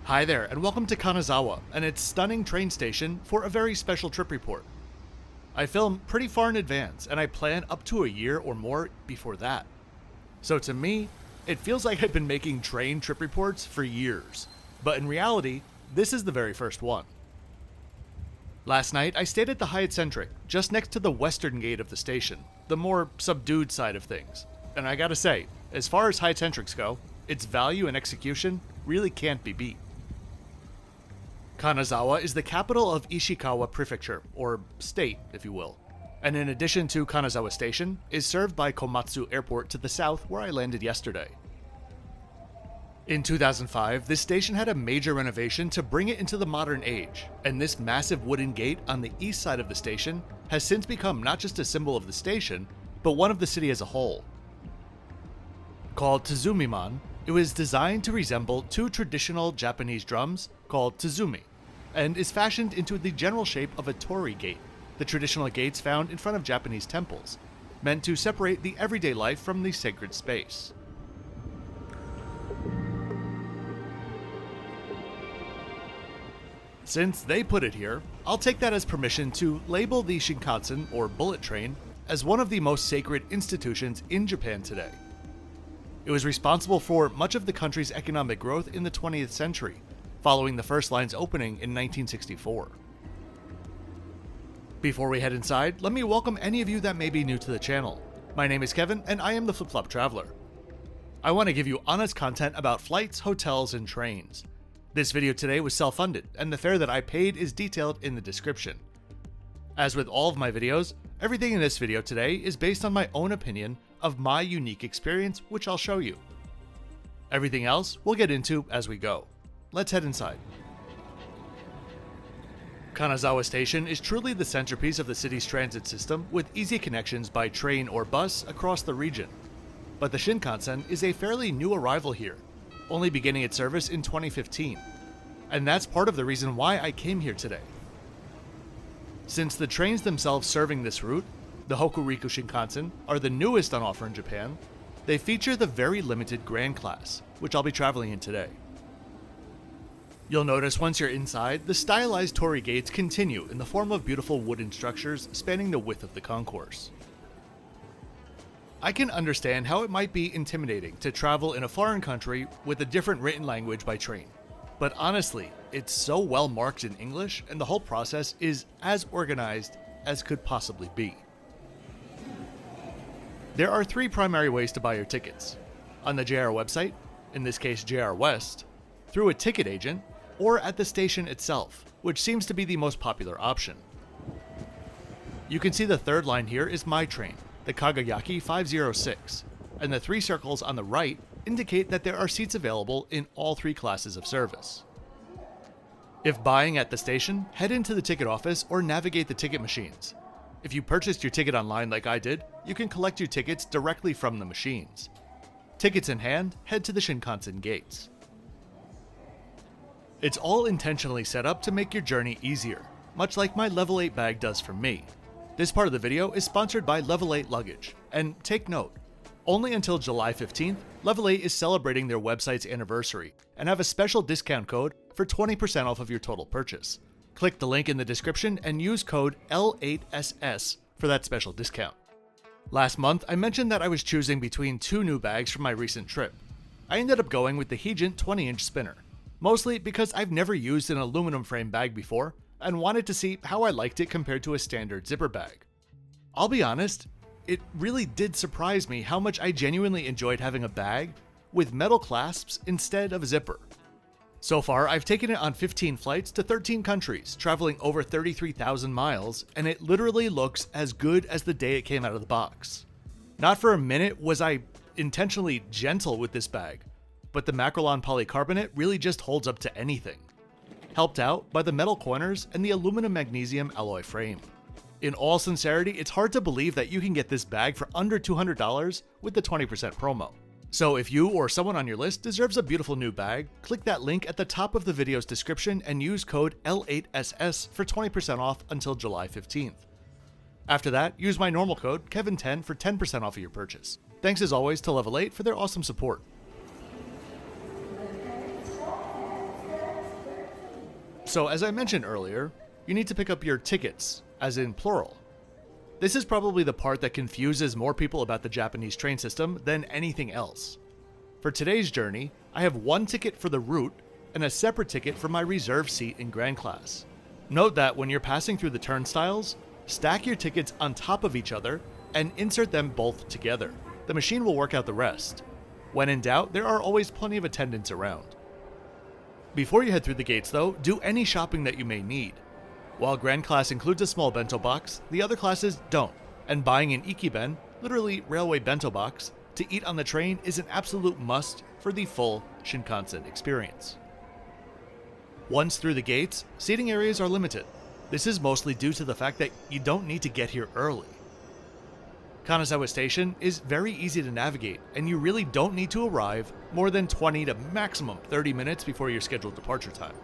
Hi there, and welcome to Kanazawa and its stunning train station for a very special trip report. I film pretty far in advance, and I plan up to a year or more before that. So to me, it feels like I've been making train trip reports for years, but in reality, this is the very first one. Last night, I stayed at the Hyatt Centric, just next to the western gate of the station, the more subdued side of things. And I gotta say, as far as Hyatt Centrics go, its value and execution really can't be beat. Kanazawa is the capital of Ishikawa Prefecture, or state, if you will, and in addition to Kanazawa Station, is served by Komatsu Airport to the south where I landed yesterday. In 2005, this station had a major renovation to bring it into the modern age, and this massive wooden gate on the east side of the station has since become not just a symbol of the station, but one of the city as a whole. Called Tsuzumiman, it was designed to resemble two traditional Japanese drums called tsuzumi, and is fashioned into the general shape of a torii gate, the traditional gates found in front of Japanese temples, meant to separate the everyday life from the sacred space. Since they put it here, I'll take that as permission to label the Shinkansen, or bullet train, as one of the most sacred institutions in Japan today. It was responsible for much of the country's economic growth in the 20th century, following the first line's opening in 1964. Before we head inside, let me welcome any of you that may be new to the channel. My name is Kevin, and I am the Flip Flop Traveler. I want to give you honest content about flights, hotels, and trains. This video today was self-funded, and the fare that I paid is detailed in the description. As with all of my videos, everything in this video today is based on my own opinion of my unique experience, which I'll show you. Everything else we'll get into as we go. Let's head inside. Kanazawa Station is truly the centerpiece of the city's transit system, with easy connections by train or bus across the region. But the Shinkansen is a fairly new arrival here, only beginning its service in 2015. And that's part of the reason why I came here today. Since the trains themselves serving this route, the Hokuriku Shinkansen, are the newest on offer in Japan, they feature the very limited Grand Class, which I'll be traveling in today. You'll notice once you're inside, the stylized torii gates continue in the form of beautiful wooden structures spanning the width of the concourse. I can understand how it might be intimidating to travel in a foreign country with a different written language by train, but honestly, it's so well marked in English and the whole process is as organized as could possibly be. There are three primary ways to buy your tickets: on the JR website, in this case JR West, through a ticket agent, or at the station itself, which seems to be the most popular option. You can see the third line here is my train, the Kagayaki 506, and the three circles on the right indicate that there are seats available in all three classes of service. If buying at the station, head into the ticket office or navigate the ticket machines. If you purchased your ticket online like I did, you can collect your tickets directly from the machines. Tickets in hand, head to the Shinkansen gates. It's all intentionally set up to make your journey easier, much like my Level 8 bag does for me. This part of the video is sponsored by Level 8 Luggage, and take note, only until July 15th, Level 8 is celebrating their website's anniversary and have a special discount code for 20% off of your total purchase. Click the link in the description and use code L8SS for that special discount. Last month, I mentioned that I was choosing between two new bags for my recent trip. I ended up going with the Hijin 20-inch spinner, mostly because I've never used an aluminum frame bag before and wanted to see how I liked it compared to a standard zipper bag. I'll be honest, it really did surprise me how much I genuinely enjoyed having a bag with metal clasps instead of a zipper. So far, I've taken it on 15 flights to 13 countries, traveling over 33,000 miles, and it literally looks as good as the day it came out of the box. Not for a minute was I intentionally gentle with this bag, but the Macrolon polycarbonate really just holds up to anything. Helped out by the metal corners and the aluminum magnesium alloy frame. In all sincerity, it's hard to believe that you can get this bag for under $200 with the 20% promo. So if you or someone on your list deserves a beautiful new bag, click that link at the top of the video's description and use code L8SS for 20% off until July 15th. After that, use my normal code, Kevin10, for 10% off of your purchase. Thanks as always to Level 8 for their awesome support. So as I mentioned earlier, you need to pick up your tickets, as in plural. This is probably the part that confuses more people about the Japanese train system than anything else. For today's journey, I have one ticket for the route and a separate ticket for my reserved seat in Grand Class. Note that when you're passing through the turnstiles, stack your tickets on top of each other and insert them both together. The machine will work out the rest. When in doubt, there are always plenty of attendants around. Before you head through the gates though, do any shopping that you may need. While Grand Class includes a small bento box, the other classes don't, and buying an ikiben, literally railway bento box, to eat on the train is an absolute must for the full Shinkansen experience. Once through the gates, seating areas are limited. This is mostly due to the fact that you don't need to get here early. Kanazawa Station is very easy to navigate, and you really don't need to arrive more than 20 to maximum 30 minutes before your scheduled departure time.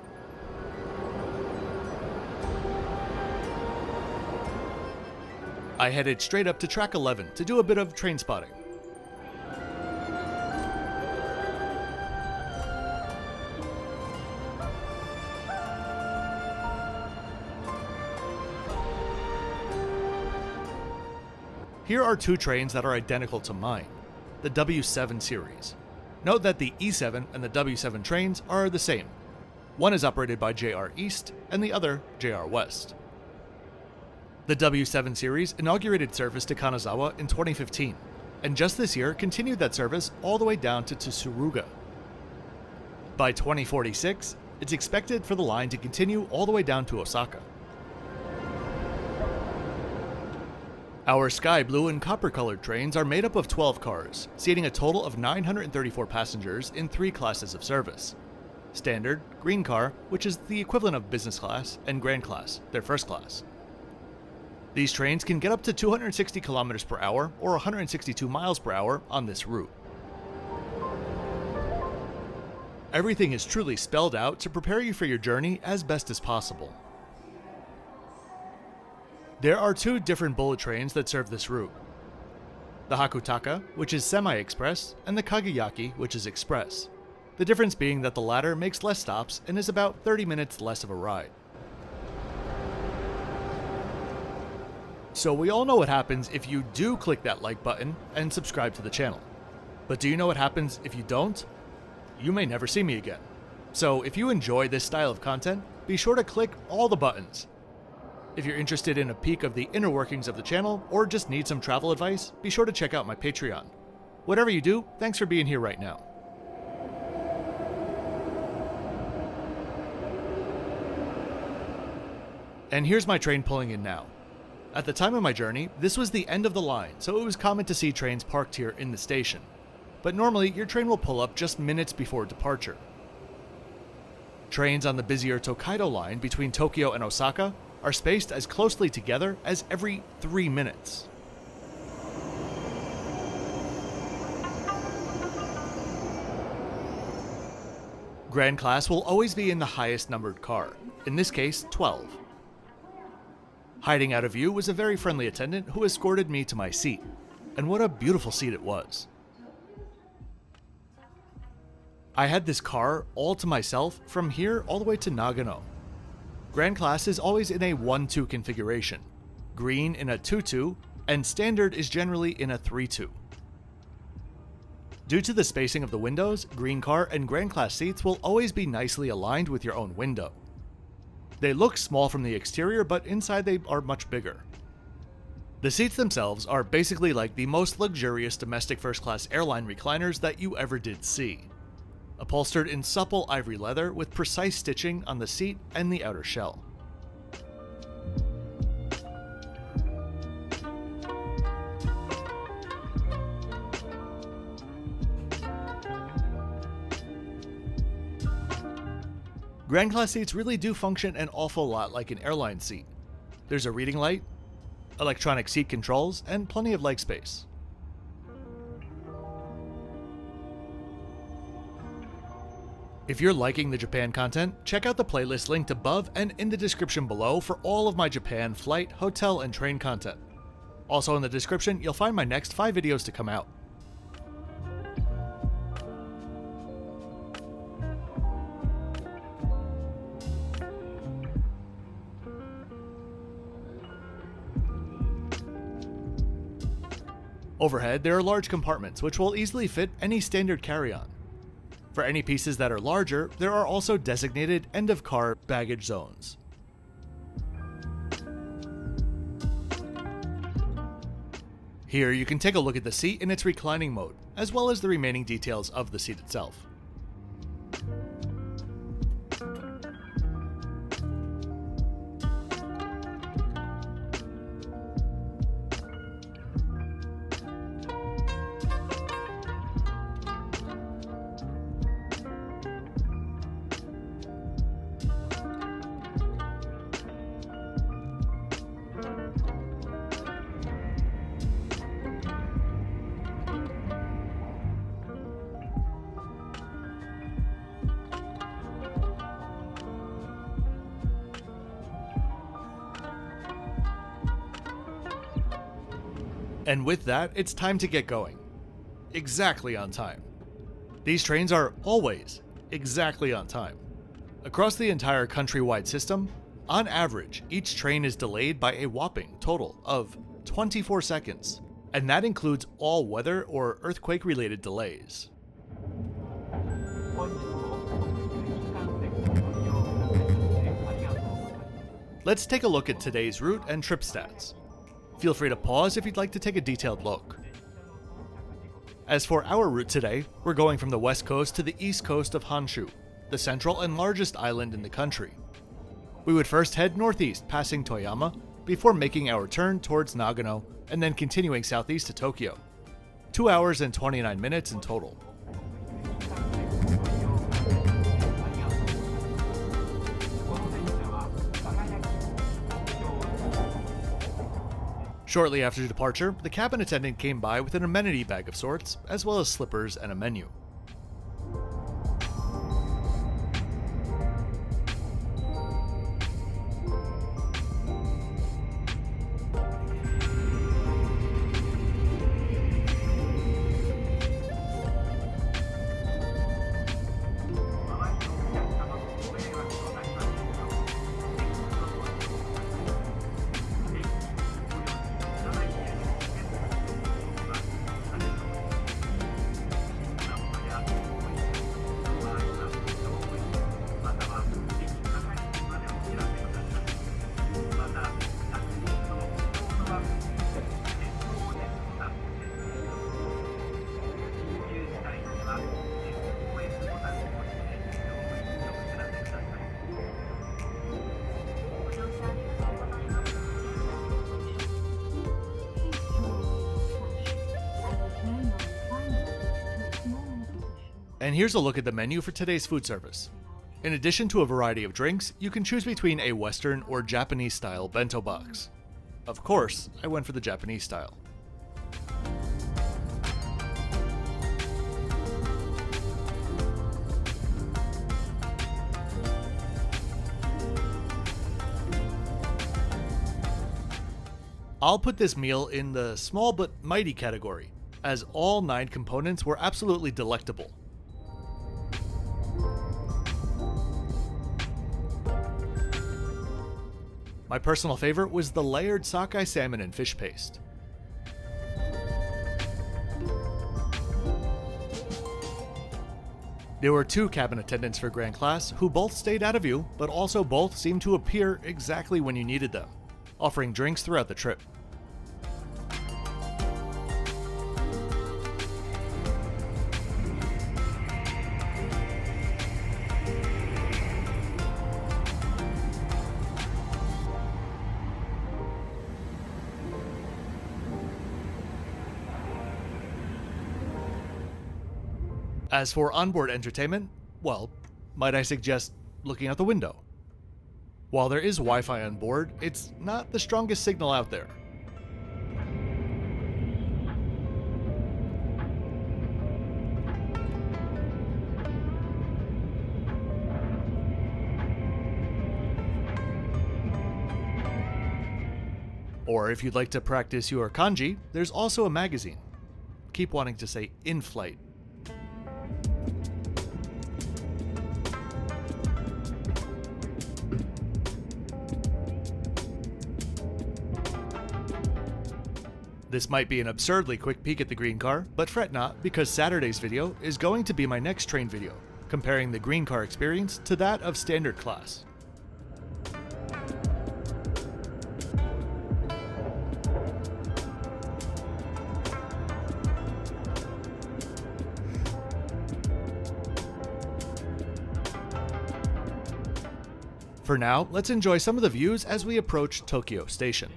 I headed straight up to track 11 to do a bit of train spotting. Here are two trains that are identical to mine, the W7 series. Note that the E7 and the W7 trains are the same. One is operated by JR East and the other JR West. The W7 series inaugurated service to Kanazawa in 2015, and just this year continued that service all the way down to Tsuruga. By 2046, it's expected for the line to continue all the way down to Osaka. Our sky blue and copper colored trains are made up of 12 cars, seating a total of 934 passengers in 3 classes of service. Standard, green car, which is the equivalent of business class, and grand class, their first class. These trains can get up to 260 kilometers per hour or 162 miles per hour on this route. Everything is truly spelled out to prepare you for your journey as best as possible. There are 2 different bullet trains that serve this route. The Hakutaka, which is semi-express, and the Kagayaki, which is express. The difference being that the latter makes less stops and is about 30 minutes less of a ride. So we all know what happens if you do click that like button and subscribe to the channel. But do you know what happens if you don't? You may never see me again. So if you enjoy this style of content, be sure to click all the buttons. If you're interested in a peek of the inner workings of the channel, or just need some travel advice, be sure to check out my Patreon. Whatever you do, thanks for being here right now. And here's my train pulling in now. At the time of my journey, this was the end of the line, so it was common to see trains parked here in the station. But normally, your train will pull up just minutes before departure. Trains on the busier Tokaido line between Tokyo and Osaka are spaced as closely together as every 3 minutes. Grand Class will always be in the highest numbered car, in this case 12. Hiding out of view was a very friendly attendant who escorted me to my seat, and what a beautiful seat it was. I had this car all to myself from here all the way to Nagano. Grand Class is always in a 1-2 configuration, green in a 2-2, and standard is generally in a 3-2. Due to the spacing of the windows, green car and Grand Class seats will always be nicely aligned with your own window. They look small from the exterior, but inside they are much bigger. The seats themselves are basically like the most luxurious domestic first-class airline recliners that you ever did see. Upholstered in supple ivory leather with precise stitching on the seat and the outer shell. Grand Class seats really do function an awful lot like an airline seat. There's a reading light, electronic seat controls, and plenty of leg space. If you're liking the Japan content, check out the playlist linked above and in the description below for all of my Japan flight, hotel, and train content. Also in the description, you'll find my next 5 videos to come out. Overhead, there are large compartments which will easily fit any standard carry-on. For any pieces that are larger, there are also designated end-of-car baggage zones. Here you can take a look at the seat in its reclining mode, as well as the remaining details of the seat itself. And with that, it's time to get going. Exactly on time. These trains are always exactly on time. Across the entire countrywide system, on average, each train is delayed by a whopping total of 24 seconds, and that includes all weather or earthquake-related delays. Let's take a look at today's route and trip stats. Feel free to pause if you'd like to take a detailed look. As for our route today, we're going from the west coast to the east coast of Honshu, the central and largest island in the country. We would first head northeast, passing Toyama, before making our turn towards Nagano, and then continuing southeast to Tokyo. 2 hours and 29 minutes in total. Shortly after departure, the cabin attendant came by with an amenity bag of sorts, as well as slippers and a menu. And here's a look at the menu for today's food service. In addition to a variety of drinks, you can choose between a Western or Japanese style bento box. Of course, I went for the Japanese style. I'll put this meal in the small but mighty category, as all 9 components were absolutely delectable. My personal favorite was the layered sockeye salmon and fish paste. There were 2 cabin attendants for Grand Class who both stayed out of view, but also both seemed to appear exactly when you needed them, offering drinks throughout the trip. As for onboard entertainment, well, might I suggest looking out the window? While there is Wi-Fi on board, it's not the strongest signal out there. Or if you'd like to practice your kanji, there's also a magazine. Keep wanting to say in-flight. This might be an absurdly quick peek at the green car, but fret not, because Saturday's video is going to be my next train video, comparing the green car experience to that of standard class. For now, let's enjoy some of the views as we approach Tokyo Station.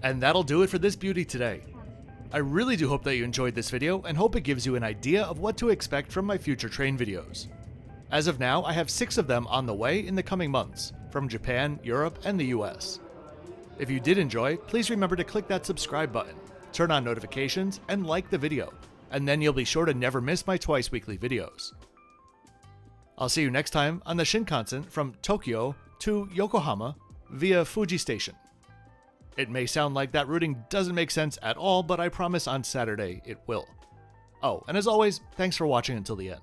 And that'll do it for this beauty today. I really do hope that you enjoyed this video and hope it gives you an idea of what to expect from my future train videos. As of now, I have 6 of them on the way in the coming months, from Japan, Europe, and the US. If you did enjoy, please remember to click that subscribe button, turn on notifications, and like the video, and then you'll be sure to never miss my twice weekly videos. I'll see you next time on the Shinkansen from Tokyo to Yokohama via Fuji Station. It may sound like that routing doesn't make sense at all, but I promise on Saturday it will. Oh, and as always, thanks for watching until the end.